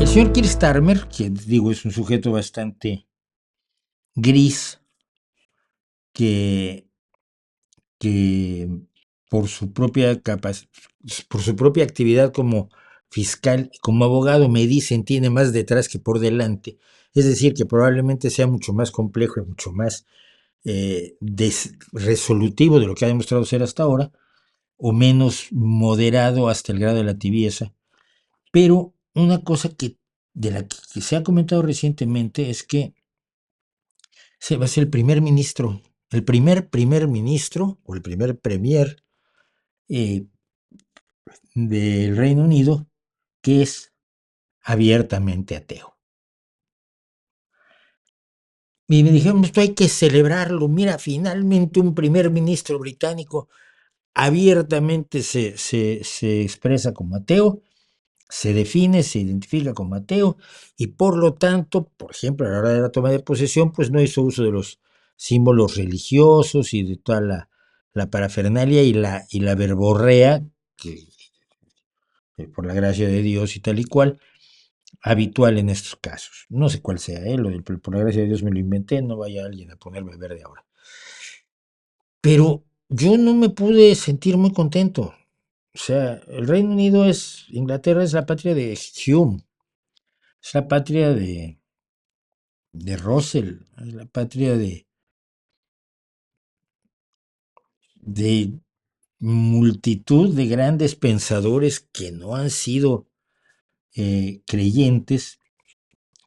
El señor Keir Starmer, que digo es un sujeto bastante gris, que, que por su propia por su propia actividad como fiscal y como abogado, me dicen, tiene más detrás que por delante. Es decir, que probablemente sea mucho más complejo y mucho más resolutivo de lo que ha demostrado ser hasta ahora, o menos moderado hasta el grado de la tibieza. Pero una cosa de la que se ha comentado recientemente es que se va a ser el primer ministro, el primer ministro o el primer premier eh, del Reino Unido que es abiertamente ateo. Y me dijeron, esto hay que celebrarlo, mira, finalmente un primer ministro británico abiertamente se expresa como ateo, se define, se identifica como ateo y por lo tanto, por ejemplo, a la hora de la toma de posesión, pues no hizo uso de los símbolos religiosos y de toda la parafernalia y la verborrea, que por la gracia de Dios y tal y cual, habitual en estos casos. No sé cuál sea, lo del por la gracia de Dios me lo inventé, no vaya alguien a ponerme verde ahora. Pero yo no me pude sentir muy contento. O sea, el Reino Unido Inglaterra es la patria de Hume, es la patria de Russell, es la patria de multitud de grandes pensadores que no han sido creyentes,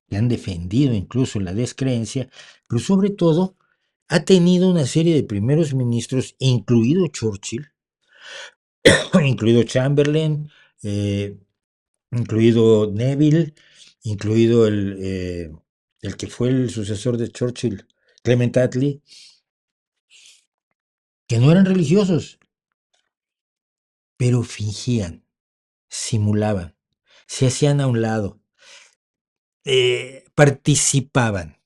que han defendido incluso la descreencia, pero sobre todo ha tenido una serie de primeros ministros, incluido Churchill, incluido Chamberlain, eh, incluido Neville, incluido el que fue el sucesor de Churchill, Clement Attlee, que no eran religiosos, pero fingían, simulaban, se hacían a un lado, participaban.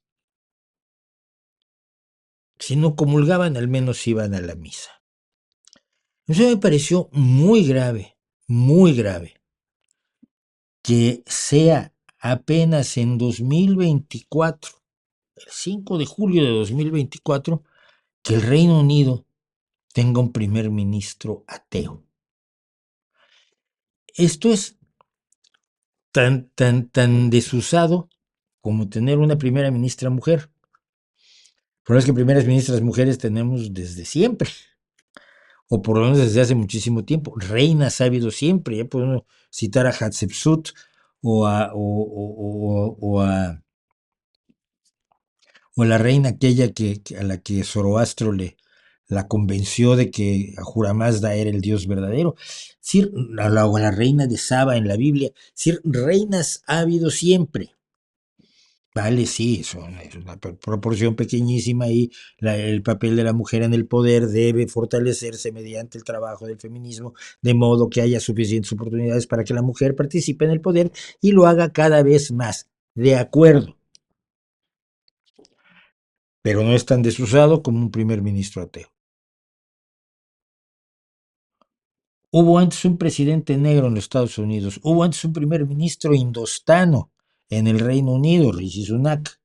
Si no comulgaban, al menos iban a la misa. Eso me pareció muy grave, que sea apenas en 2024, el 5 de julio de 2024, que el Reino Unido tenga un primer ministro ateo. Esto es tan desusado como tener una primera ministra mujer. Pero es que primeras ministras mujeres tenemos desde siempre, o por lo menos desde hace muchísimo tiempo. Reinas ha habido siempre, ya podemos citar a Hatshepsut o a, o la reina aquella a la que Zoroastro la convenció de que Ahura Mazda era el Dios verdadero. Sí, o la reina de Saba en la Biblia. Sí, reinas ha habido siempre. Vale, sí, es una proporción pequeñísima y el papel de la mujer en el poder debe fortalecerse mediante el trabajo del feminismo, de modo que haya suficientes oportunidades para que la mujer participe en el poder y lo haga cada vez más. De acuerdo, pero no es tan desusado como un primer ministro ateo. Hubo antes un presidente negro en los Estados Unidos, hubo antes un primer ministro indostano en el Reino Unido, Rishi Sunak.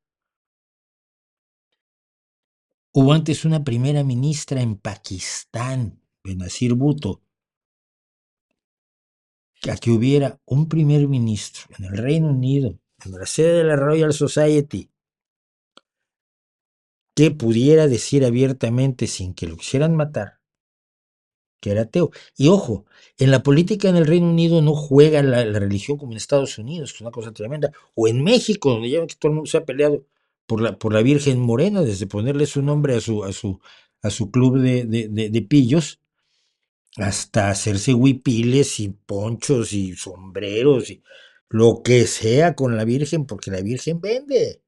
Hubo antes una primera ministra en Pakistán, Benazir Bhutto. A que hubiera un primer ministro en el Reino Unido, en la sede de la Royal Society, que pudiera decir abiertamente, sin que lo quisieran matar, que era ateo. Y ojo, en la política en el Reino Unido no juega la religión como en Estados Unidos, que es una cosa tremenda. O en México, donde ya ven que todo el mundo se ha peleado por la Virgen Morena, desde ponerle su nombre a su club de pillos, hasta hacerse huipiles y ponchos y sombreros y lo que sea con la Virgen, porque la Virgen vende.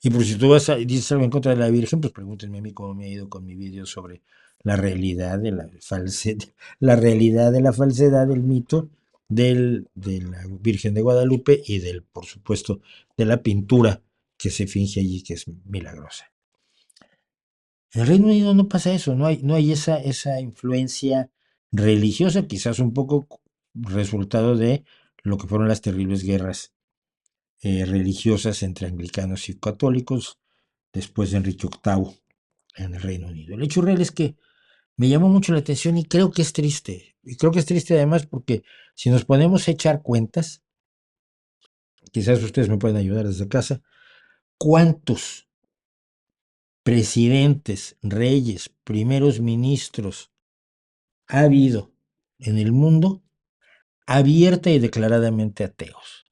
Y por si tú dices algo en contra de la Virgen, pues pregúntenme a mí cómo me ha ido con mi vídeo sobre la realidad de la realidad de la falsedad del mito de la Virgen de Guadalupe y por supuesto, de la pintura que se finge allí, que es milagrosa. En el Reino Unido no pasa eso, no hay esa influencia religiosa, quizás un poco resultado de lo que fueron las terribles guerras religiosas entre anglicanos y católicos después de Enrique VIII en el Reino Unido. El hecho real es que me llamó mucho la atención y creo que es triste. Y creo que es triste además porque si nos ponemos a echar cuentas, quizás ustedes me pueden ayudar desde casa, ¿cuántos presidentes, reyes, primeros ministros ha habido en el mundo abierta y declaradamente ateos?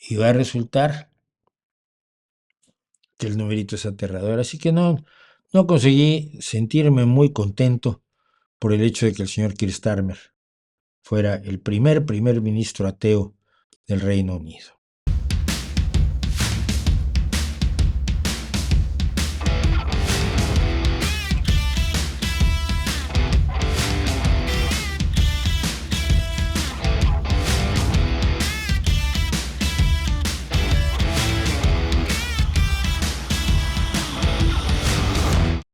Y va a resultar que el numerito es aterrador. Así que no conseguí sentirme muy contento por el hecho de que el señor Keir Starmer fuera el primer ministro ateo del Reino Unido.